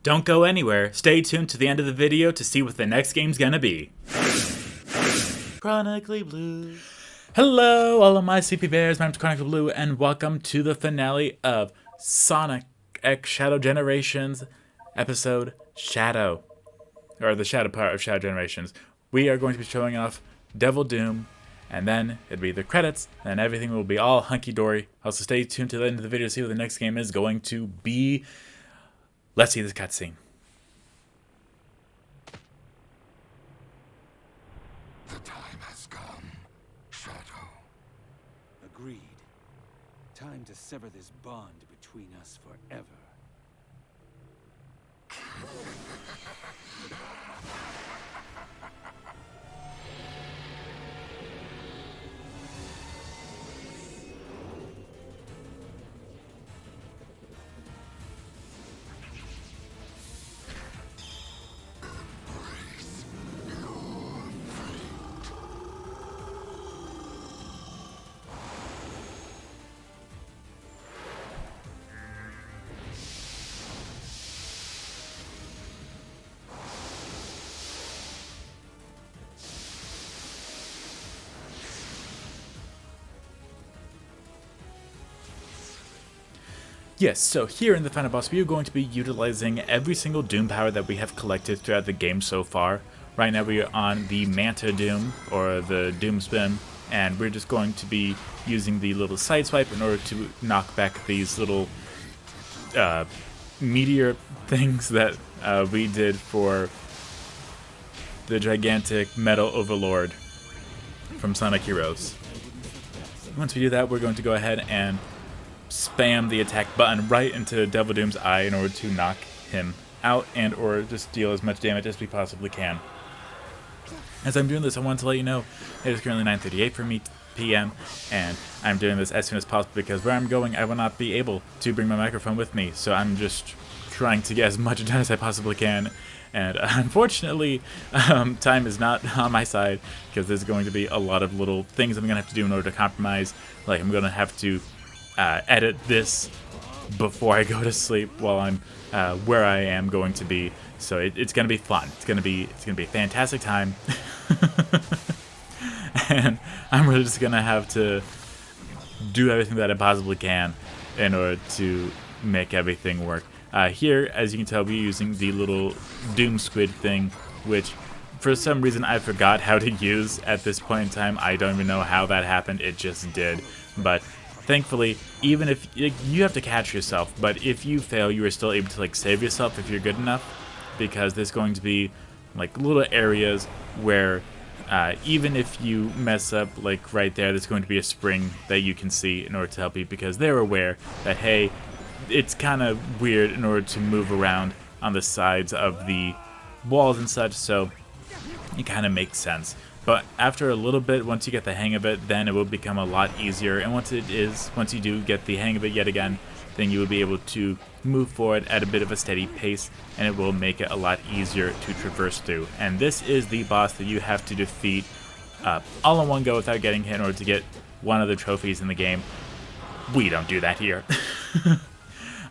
Don't go anywhere. Stay tuned to the end of the video to see what the next game's gonna be. Chronically Blue. Hello, all of my CP Bears. My name's Chronically Blue, and welcome to the finale of Sonic X Shadow Generations episode Shadow. Or the Shadow part of Shadow Generations. We are going to be showing off Devil Doom, and then it'll be the credits, and everything will be all hunky-dory. Also, stay tuned to the end of the video to see what the next game is going to be. Let's see this cutscene. The time has come, Shadow. Agreed. Time to sever this bond between us forever. Yes, so here in the final boss, we are going to be utilizing every single Doom power that we have collected throughout the game so far. Right now we are on the Manta Doom, or the Doom Spin, and we're just going to be using the little side swipe in order to knock back these little meteor things that we did for the gigantic Metal Overlord from Sonic Heroes. Once we do that, we're going to go ahead and spam the attack button right into Devil Doom's eye in order to knock him out and or just deal as much damage as we possibly can. As I'm doing this, I want to let you know it is currently 9:38 for me p.m. and I'm doing this as soon as possible because where I'm going I will not be able to bring my microphone with me, so I'm just trying to get as much done as I possibly can. And unfortunately, time is not on my side because there's going to be a lot of little things I'm going to have to do in order to compromise. Like I'm going to have to edit this before I go to sleep while I'm where I am going to be, so it's gonna be fun. It's gonna be a fantastic time, and I'm really just gonna have to do everything that I possibly can in order to make everything work. Here, as you can tell, we're using the little Doom Squid thing, which for some reason I forgot how to use at this point in time. I don't even know how that happened. It just did, but thankfully, even if you have to catch yourself, but if you fail, you are still able to save yourself if you're good enough, because there's going to be little areas where even if you mess up, right there's going to be a spring that you can see in order to help you, because they're aware that hey, it's kind of weird in order to move around on the sides of the walls and such, so it kind of makes sense. But after a little bit, once you get the hang of it, then it will become a lot easier. And once you do get the hang of it yet again, then you will be able to move forward at a bit of a steady pace, and it will make it a lot easier to traverse through. And this is the boss that you have to defeat all in one go without getting hit in order to get one of the trophies in the game. We don't do that here.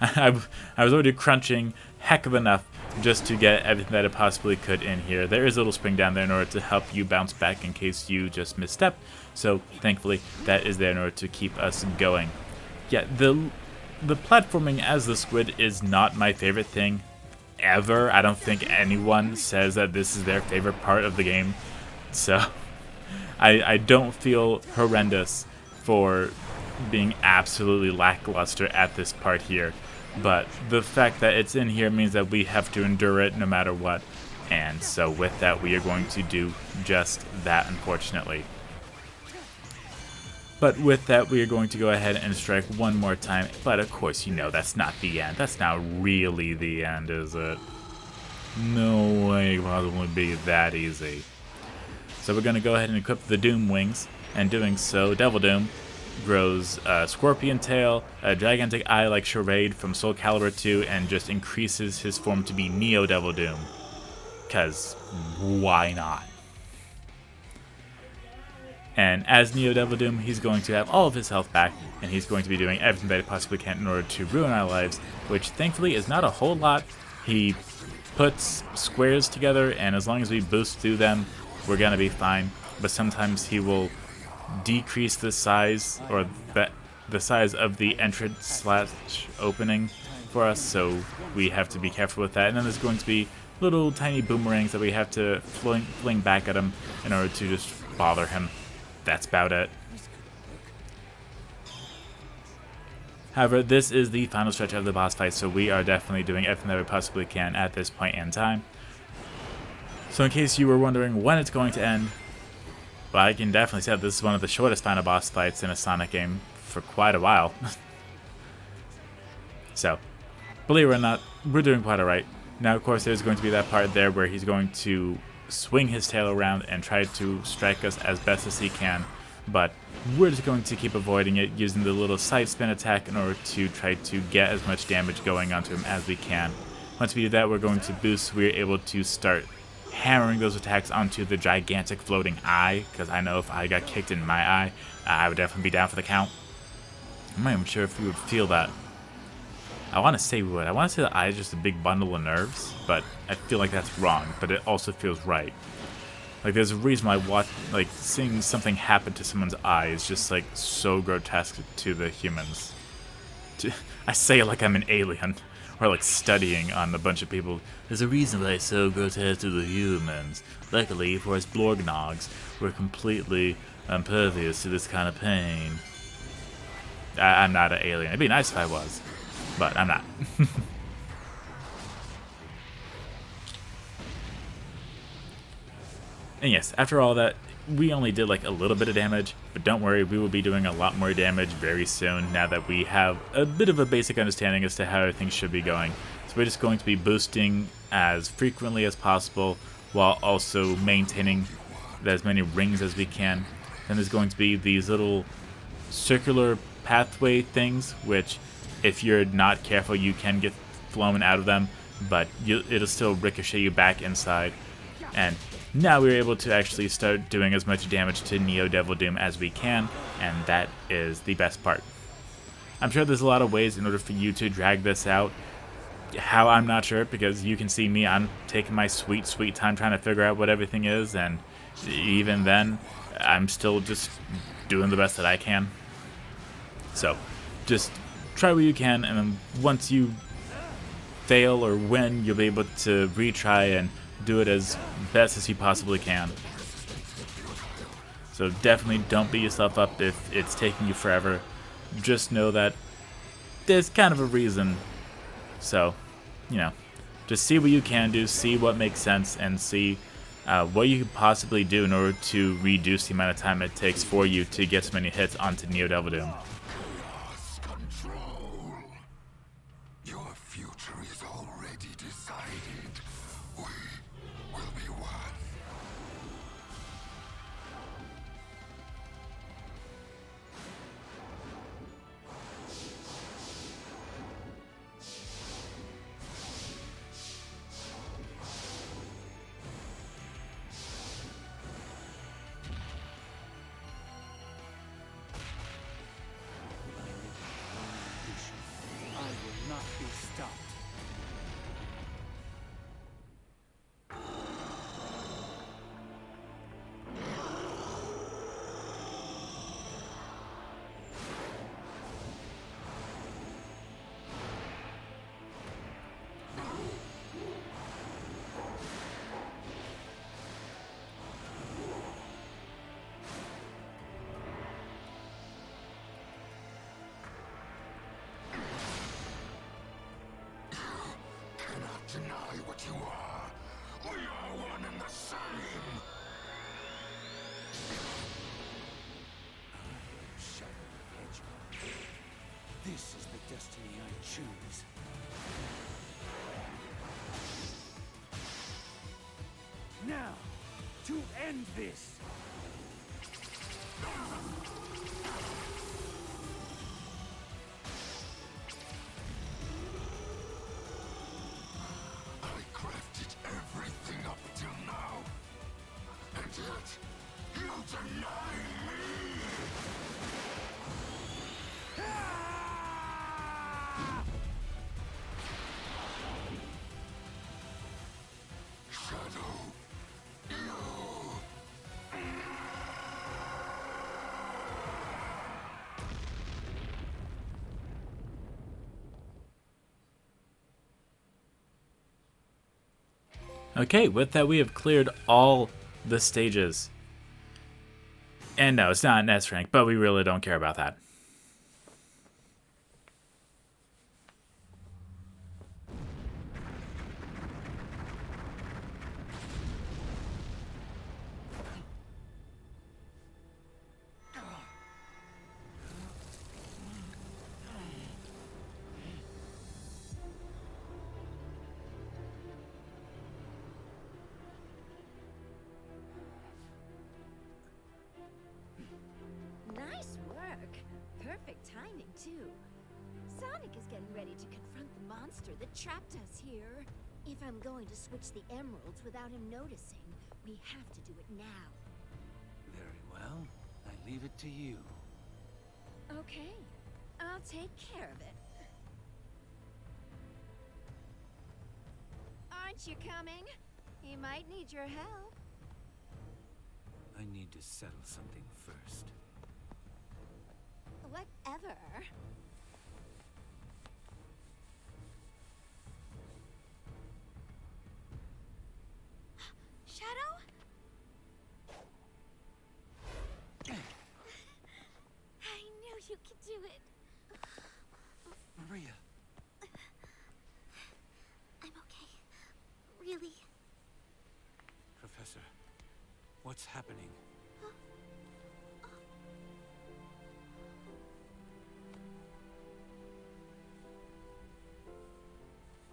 I was already crunching heck of enough just to get everything that it possibly could in here. There is a little spring down there in order to help you bounce back in case you just misstep, so thankfully that is there in order to keep us going. Yeah, the platforming as the squid is not my favorite thing ever. I don't think anyone says that this is their favorite part of the game, so I don't feel horrendous for being absolutely lackluster at this part here. But the fact that it's in here means that we have to endure it no matter what. And so with that, we are going to do just that, unfortunately. But with that, we are going to go ahead and strike one more time. But of course, you know that's not the end. That's not really the end, is it? No way it could possibly be that easy. So we're going to go ahead and equip the Doom Wings. And doing so, Devil Doom grows a scorpion tail, a gigantic eye like Charade from Soul Calibur 2, and just increases his form to be Neo Devil Doom. Cause why not? And as Neo Devil Doom, he's going to have all of his health back, and he's going to be doing everything that he possibly can in order to ruin our lives, which thankfully is not a whole lot, He puts squares together, and as long as we boost through them, we're gonna be fine. But sometimes he will decrease the size or the size of the entrance slash opening for us, so we have to be careful with that. And then there's going to be little tiny boomerangs that we have to fling back at him in order to just bother him. That's about it. However, this is the final stretch of the boss fight, so we are definitely doing everything that we possibly can at this point in time. So in case you were wondering when it's going to end, well, I can definitely say that this is one of the shortest final boss fights in a Sonic game for quite a while. So, believe it or not, we're doing quite alright. Now, of course, there's going to be that part there where he's going to swing his tail around and try to strike us as best as he can, but we're just going to keep avoiding it using the little side spin attack in order to try to get as much damage going onto him as we can. Once we do that, we're going to boost, we're able to start hammering those attacks onto the gigantic floating eye, because I know if I got kicked in my eye, I would definitely be down for the count. I'm not even sure if we would feel that. I want to say we would. I want to say the eye is just a big bundle of nerves, but I feel like that's wrong, but it also feels right. Like, there's a reason why seeing something happen to someone's eye is just, like, so grotesque to the humans. I say it like I'm an alien, or, like, studying on a bunch of people. There's a reason why it's so grotesque to the humans. Luckily, for us Blorgnogs, we're completely impervious to this kind of pain. I'm not an alien. It'd be nice if I was, but I'm not. And yes, after all that, we only did like a little bit of damage, but don't worry, we will be doing a lot more damage very soon now that we have a bit of a basic understanding as to how everything should be going. So we're just going to be boosting as frequently as possible while also maintaining as many rings as we can. Then there's going to be these little circular pathway things, which if you're not careful you can get flown out of them, but it'll still ricochet you back inside. And now we're able to actually start doing as much damage to Neo Devil Doom as we can, and that is the best part. I'm sure there's a lot of ways in order for you to drag this out. How, I'm not sure, because you can see me, I'm taking my sweet time trying to figure out what everything is, and even then, I'm still just doing the best that I can. So, just try what you can, and then once you fail or win, you'll be able to retry and do it as best as you possibly can. So definitely don't beat yourself up if it's taking you forever. Just know that there's kind of a reason. So, you know, just see what you can do, see what makes sense, and see what you could possibly do in order to reduce the amount of time it takes for you to get as many hits onto Neo Devil Doom. Chaos control. Your future is already decided. We will be one. I will not be stopped. Cannot deny what you are. We are one and the same. Shadow Hedgehog. This is the destiny I choose. Now, to end this. I crafted everything up till now. And yet, you deny me. Okay, with that we have cleared all the stages. And no, it's not an S rank, but we really don't care about that. Nice work. Perfect timing, too. Sonic is getting ready to confront the monster that trapped us here. If I'm going to switch the emeralds without him noticing, we have to do it now. Very well. I leave it to you. Okay, I'll take care of it. Aren't you coming? He might need your help. I need to settle something first. Whatever. Shadow? I knew you could do it. Maria, I'm okay. Really. Professor, what's happening?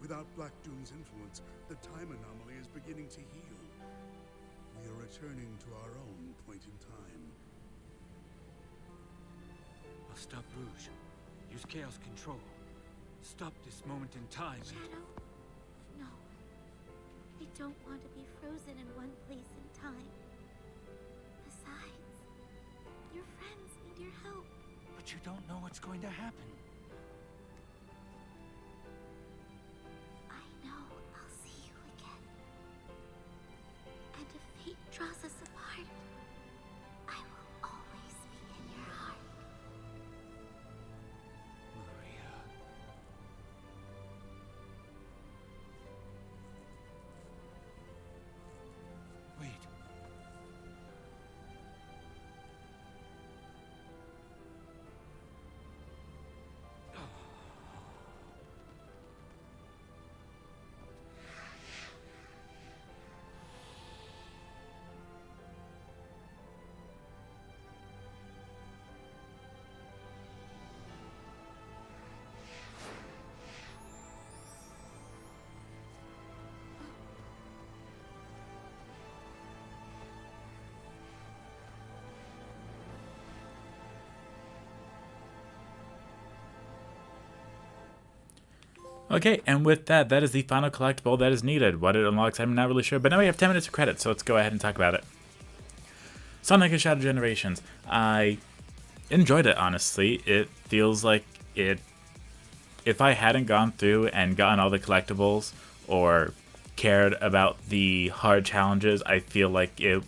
Without Black Doom's influence, the time anomaly is beginning to heal. We are returning to our own point in time. I'll stop Rouge. Use Chaos Control. Stop this moment in time. Shadow? No. I don't want to be frozen in one place in time. Besides, your friends need your help. But you don't know what's going to happen. I know I'll see you again. And if fate draws us apart, I will always be in your heart. Maria. Wait. Okay, and with that, that is the final collectible that is needed. What it unlocks, I'm not really sure, but now we have 10 minutes of credits, so let's go ahead and talk about it. Sonic and Shadow Generations. I enjoyed it, honestly. It feels like it... If I hadn't gone through and gotten all the collectibles, or cared about the hard challenges, I feel like it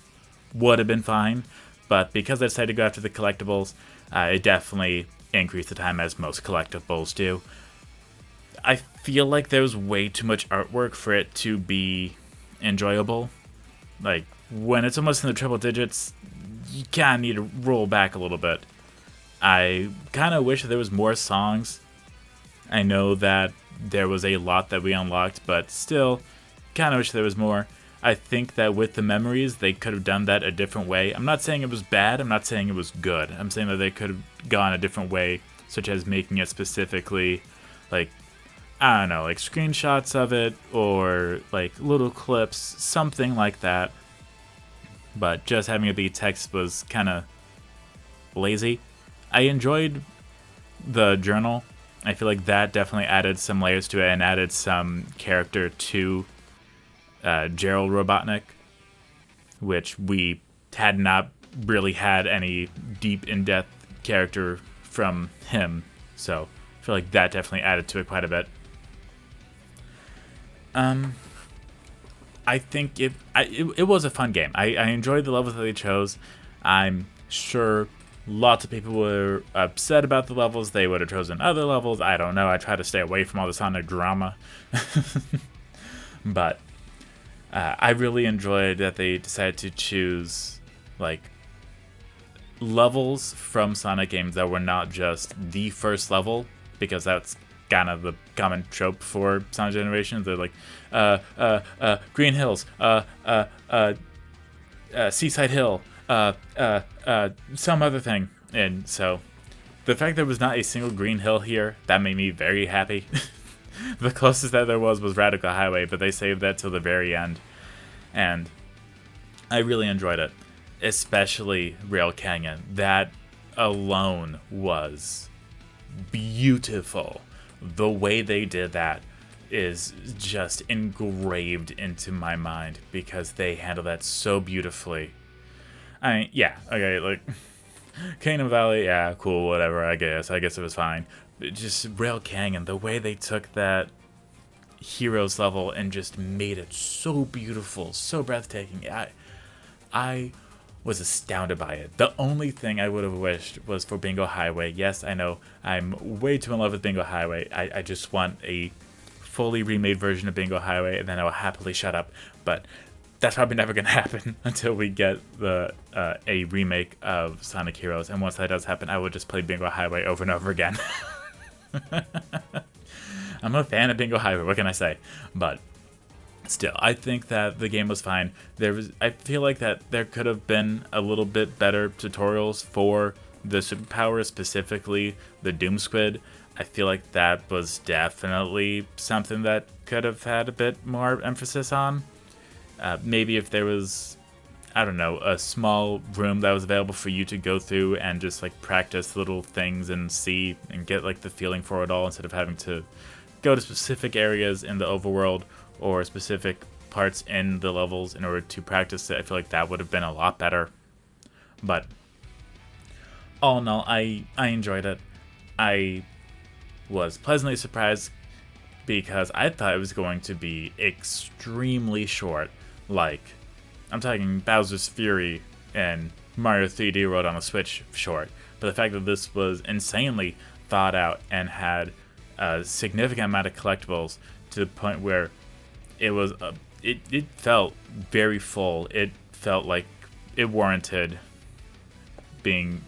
would have been fine. But because I decided to go after the collectibles, it definitely increased the time, as most collectibles do. I feel like there was way too much artwork for it to be enjoyable. Like, when it's almost in the triple digits, you kind of need to roll back a little bit. I kind of wish there was more songs. I know that there was a lot that we unlocked, but still, kind of wish there was more. I think that with the memories, they could have done that a different way. I'm not saying it was bad, I'm not saying it was good. I'm saying that they could have gone a different way, such as making it specifically, like, I don't know, like screenshots of it, or like little clips, something like that. But just having it be text was kind of lazy. I enjoyed the journal. I feel like that definitely added some layers to it and added some character to Gerald Robotnik, which we had not really had any deep, in-depth character from him. So I feel like that definitely added to it quite a bit. I think it was a fun game. I enjoyed the levels that they chose. I'm sure lots of people were upset about the levels. They would have chosen other levels. I don't know. I try to stay away from all the Sonic drama. But I really enjoyed that they decided to choose like levels from Sonic games that were not just the first level, because that's kind of the common trope for Sonic Generations. They're like, Green Hills, Seaside Hill, some other thing. And so the fact there was not a single Green Hill here, that made me very happy. The closest that there was Radical Highway, but they saved that till the very end. And I really enjoyed it, especially Rail Canyon. That alone was beautiful. The way they did that is just engraved into my mind because they handle that so beautifully. I mean, yeah, okay, like Kingdom Valley, yeah, cool, whatever, I guess it was fine. But just Rail Canyon, the way they took that Heroes level and just made it so beautiful, so breathtaking. I was astounded by it. The only thing I would have wished was for Bingo Highway. Yes, I know I'm way too in love with Bingo Highway. I just want a fully remade version of Bingo Highway, and then I will happily shut up. But that's probably never going to happen until we get a remake of Sonic Heroes. And once that does happen, I will just play Bingo Highway over and over again. I'm a fan of Bingo Highway, what can I say? But still, I think that the game was fine. I feel like that there could have been a little bit better tutorials for the superpowers, specifically the Doom Squid. I feel like that was definitely something that could have had a bit more emphasis on. Maybe if there was, I don't know, a small room that was available for you to go through and just like practice little things and see and get like the feeling for it all, instead of having to go to specific areas in the overworld or specific parts in the levels in order to practice it. I feel like that would have been a lot better. But all in all, I enjoyed it. I was pleasantly surprised because I thought it was going to be extremely short. Like, I'm talking Bowser's Fury and Mario 3D World on the Switch short. But the fact that this was insanely thought out and had a significant amount of collectibles to the point where it was it felt very full. It felt like it warranted being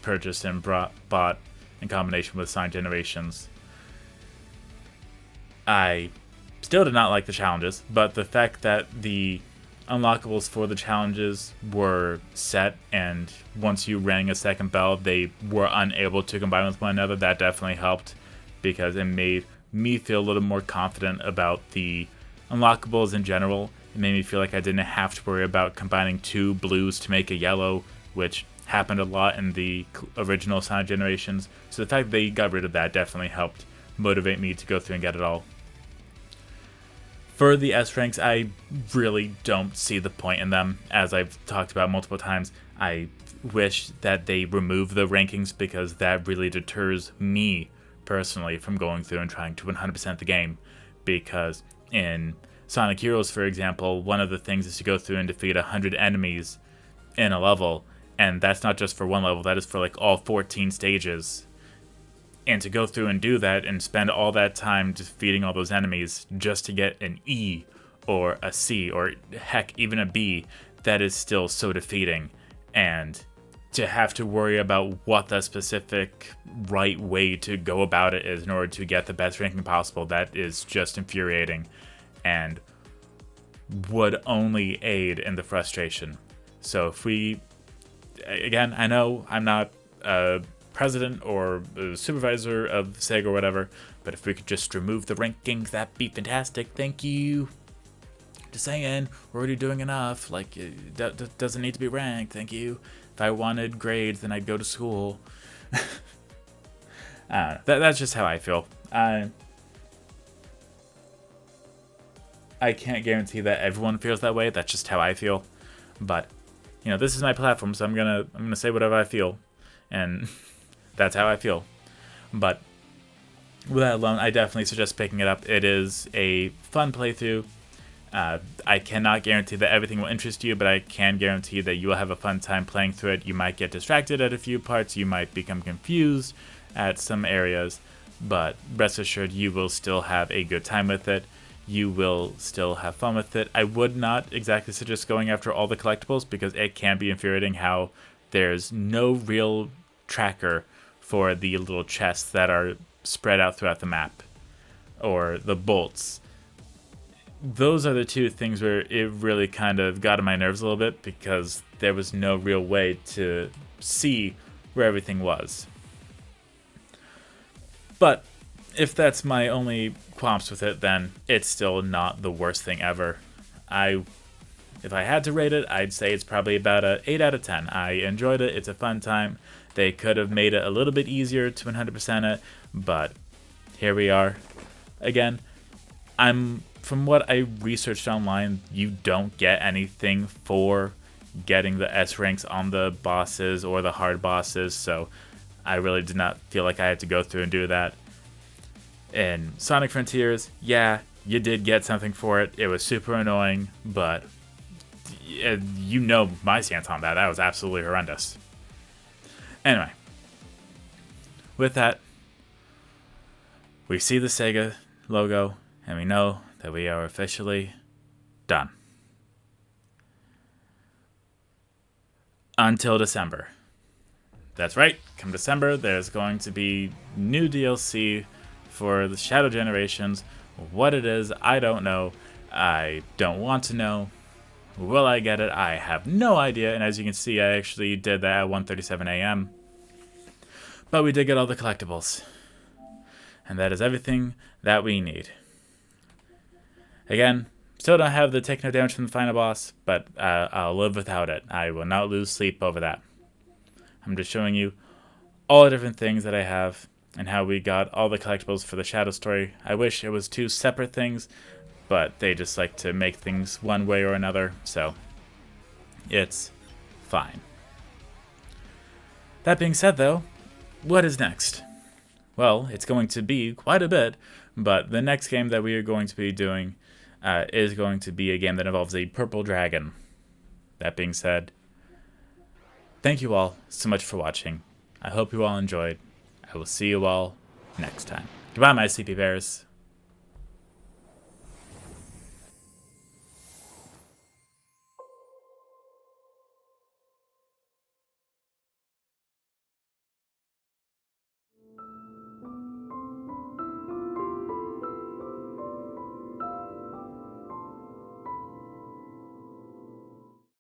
purchased and bought in combination with Sonic Generations. I still did not like the challenges, but the fact that the unlockables for the challenges were set, and once you rang a second bell, they were unable to combine with one another, that definitely helped, because it made me feel a little more confident about the unlockables in general. It made me feel like I didn't have to worry about combining two blues to make a yellow, which happened a lot in the original Sonic Generations. So the fact that they got rid of that definitely helped motivate me to go through and get it all. For the S ranks, I really don't see the point in them. As I've talked about multiple times, I wish that they remove the rankings, because that really deters me personally from going through and trying to 100% the game. Because in Sonic Heroes, for example, one of the things is to go through and defeat 100 enemies in a level, and that's not just for one level, that is for like all 14 stages. And to go through and do that and spend all that time defeating all those enemies just to get an E or a C or heck, even a B, that is still so defeating. And to have to worry about what the specific right way to go about it is in order to get the best ranking possible, that is just infuriating and would only aid in the frustration. So if we, again, I know I'm not president or supervisor of Sega or whatever, but if we could just remove the rankings, that'd be fantastic. Thank you. Just saying, we're already doing enough. Like, that doesn't need to be ranked. Thank you. If I wanted grades, then I'd go to school. That's just how I feel. I can't guarantee that everyone feels that way. That's just how I feel. But you know, this is my platform, so I'm gonna say whatever I feel, and that's how I feel. But with that alone, I definitely suggest picking it up. It is a fun playthrough. I cannot guarantee that everything will interest you, but I can guarantee that you will have a fun time playing through it. You might get distracted at a few parts, you might become confused at some areas, but rest assured you will still have a good time with it. you will still have fun with it. I would not exactly suggest going after all the collectibles because it can be infuriating how there's no real tracker for the little chests that are spread out throughout the map, or the bolts. Those are the two things where it really kind of got on my nerves a little bit because there was no real way to see where everything was. But if that's my only qualms with it, then it's still not the worst thing ever. If I had to rate it, I'd say it's probably about a 8 out of 10. I enjoyed it. It's a fun time. They could have made it a little bit easier to 100% it, but here we are. Again, from what I researched online, you don't get anything for getting the S ranks on the bosses or the hard bosses, so I really did not feel like I had to go through and do that. In Sonic Frontiers, yeah, you did get something for it. It was super annoying, but you know my stance on that. That was absolutely horrendous. Anyway, with that, we see the Sega logo, and we know that we are officially done. Until December. That's right, come December, there's going to be new DLC for the Shadow Generations. What it is, I don't know. I don't want to know. Will I get it? I have no idea, and as you can see, I actually did that at 1:37 a.m. But we did get all the collectibles. And that is everything that we need. Again, still don't have the take no damage from the final boss, but I'll live without it. I will not lose sleep over that. I'm just showing you all the different things that I have and how we got all the collectibles for the Shadow story. I wish it was two separate things, but they just like to make things one way or another, so it's fine. That being said, though, what is next? Well, it's going to be quite a bit, but the next game that we are going to be doing is going to be a game that involves a purple dragon. That being said, thank you all so much for watching. I hope you all enjoyed. I will see you all next time. Goodbye, my sleepy bears.